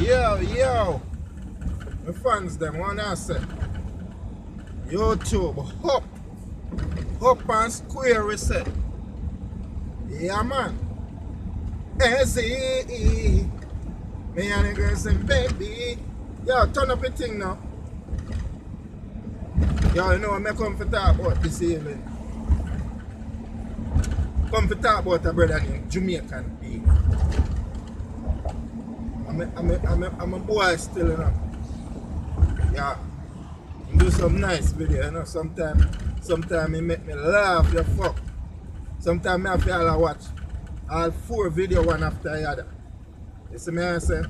Yo, my fans them wanna say YouTube up and square we say. Yeah man. Easy. Me and the girls and baby. Yo, turn up your thing now. Yo, you know I come to talk about this evening. Come to talk about a brother named Jamaican P. I'm a boy still, you know. Yeah. He do some nice video, you know. Sometimes he make me laugh, you fuck. Sometimes I feel I watch all 4 videos one after the other. You see me I say?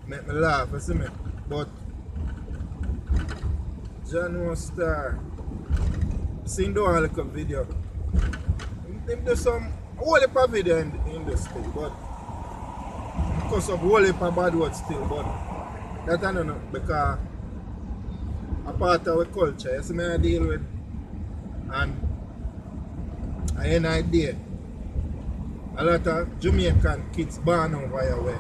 Make me laugh, you see me? But John Star seen do a little video. He do some whole heap of video in the industry, but because of whole heap of bad words still, but that I don't know because a part of our culture, you see me I deal with, and I have an idea. A lot of Jamaican kids born over here where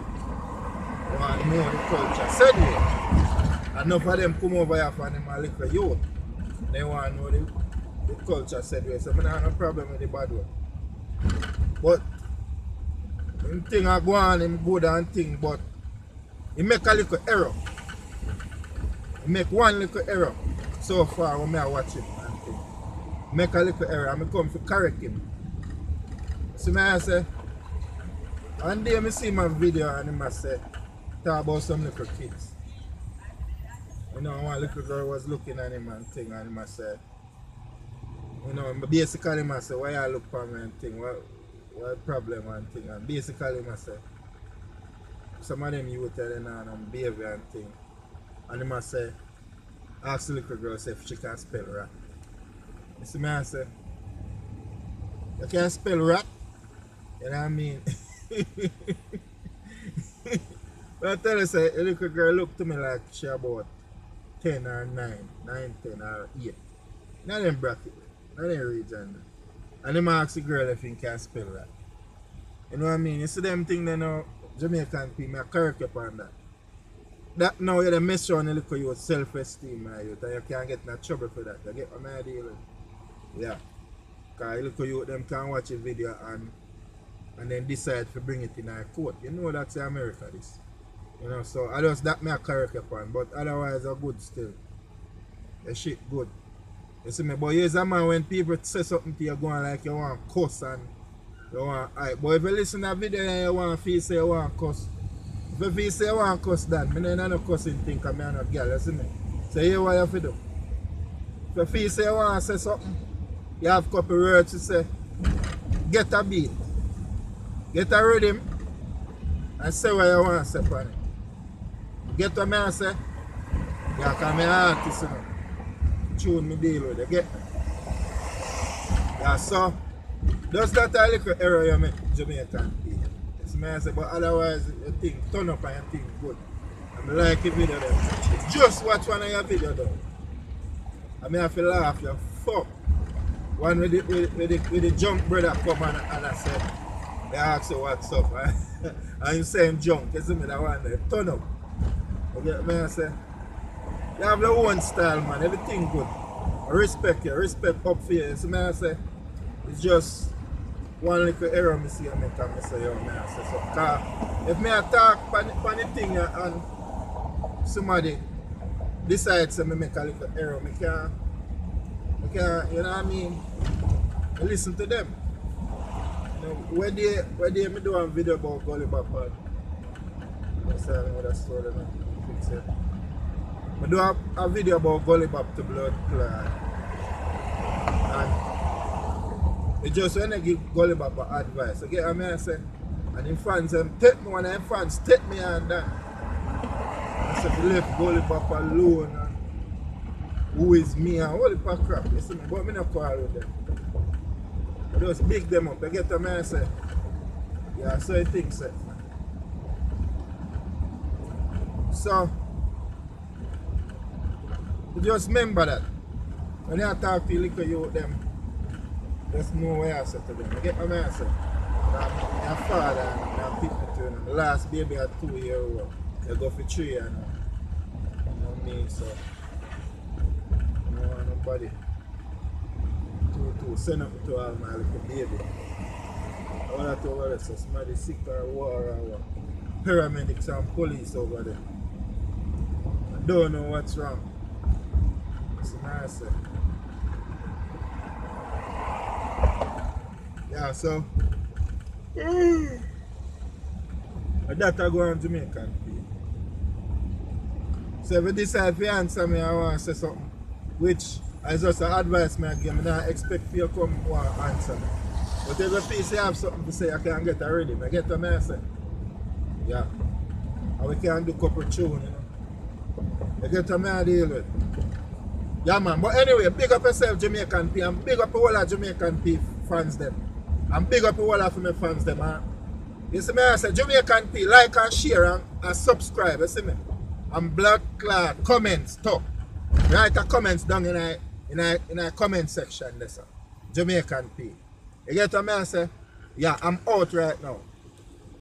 want to know the culture. Said way. Enough of them come over here for them a little youth. They want to know the culture said way. So I don't have no problem with the bad one. But him thing I go on, him good and thing, but he make a little error. He make one little error so far when I watch him and thing. Make a little error and I come to correct him. So I say, one day I see my video and I say, talk about some little kids. You know, one little girl was looking at him and thing, and I say, you know, basically I say, why you look for me and thing, what problem and thing, and basically I say, some of them you tell them and behavior and thing, and I say, ask the little girl if she can spell rat. You see me I say, you can spell rat? You know what I mean? But I tell you, say, a little girl look to me like she about 10 or 9, 10 or 8. Not in bracket, not in region. And them ask the girl if he can spell that. You know what I mean? You see them thing they know, Jamaican P, I correct up on that. That now you're the mess around a little your self-esteem, and you can't get in trouble for that. You get what I'm dealing with? Yeah. Because you look at you, them can watch a video and then decide to bring it in our court. You know that's America this. You know, so I just that me a correct upon, but otherwise I'm good still. The shit good. You see me, but here's a man when people say something to you going like you want cuss and you want but if you listen to that video and you want to feel say you want cuss. If you feel say you want cuss that, I don't no cussing thing because I'm not a girl, you see me. So here what you have to do. If you feel say you want to say something, you have a couple words to say, get a beat. Get a rhythm and say what you want to say upon it. Get what I say? Yeah, because I'm an artist, you know. Tune me deal with it, get me? Yeah, so, just that a little error you make Jamaican P. That's what I say, but otherwise, you think, turn up and you think good. I like your video there. Just watch one of your videos though. I mean, I feel laugh, you fuck. One with the junk brother come and I said, they ask you what's up, and you say him junk, you see me, that one there, turn up. You get me I say? You have your own style, man, everything good. I respect you, respect up for you. You see me I say? It's just one little error I see you make and I say, yo, man, I say so. Because if me I talk on the thing and somebody decides to make a little error, I can't, you know what I mean? I listen to them. You know, where they me do a video about Gully Bapad. I say I know that story now. I do a video about Gully Bap to blood clot. And it just when I give Gully Bap advice. I get what I say? And the fans them take me, one of them fans take me and that. I said if you left Gully Bap alone and who is me and all the pack crap, you see me, but I don't quarrel with them. I just big them up, you get what I say? Yeah, so I think so. So, just remember that. When you talk to little youth them, just know what I say to them. You get what I say? My father and I'm 52 and the last baby at 2 years old. You go for 3 and you know what I mean, so I don't want nobody to send up to all my little baby. I want to over there, so somebody sick or war or what. Paramedics and police over there. I don't know what's wrong. That's what I say. Yeah, so that I go on Jamaican P. So if you decide to answer me, I want to say something, which is just an advice me again. I don't expect you to come and answer me. But if a piece you have something to say, I can get it ready. I get what I say. Yeah. And we can do a couple tunes, you know. You get what I deal with. Yeah, man. But anyway, big up yourself, Jamaican P, and big up all of Jamaican P fans them. And big up all of my fans them, man. You see me, I say Jamaican P, like and share and subscribe, you see me? And blood clot comments too. Write a comments down in a comment section there, sir. Jamaican P. You get what I say? Yeah, I'm out right now.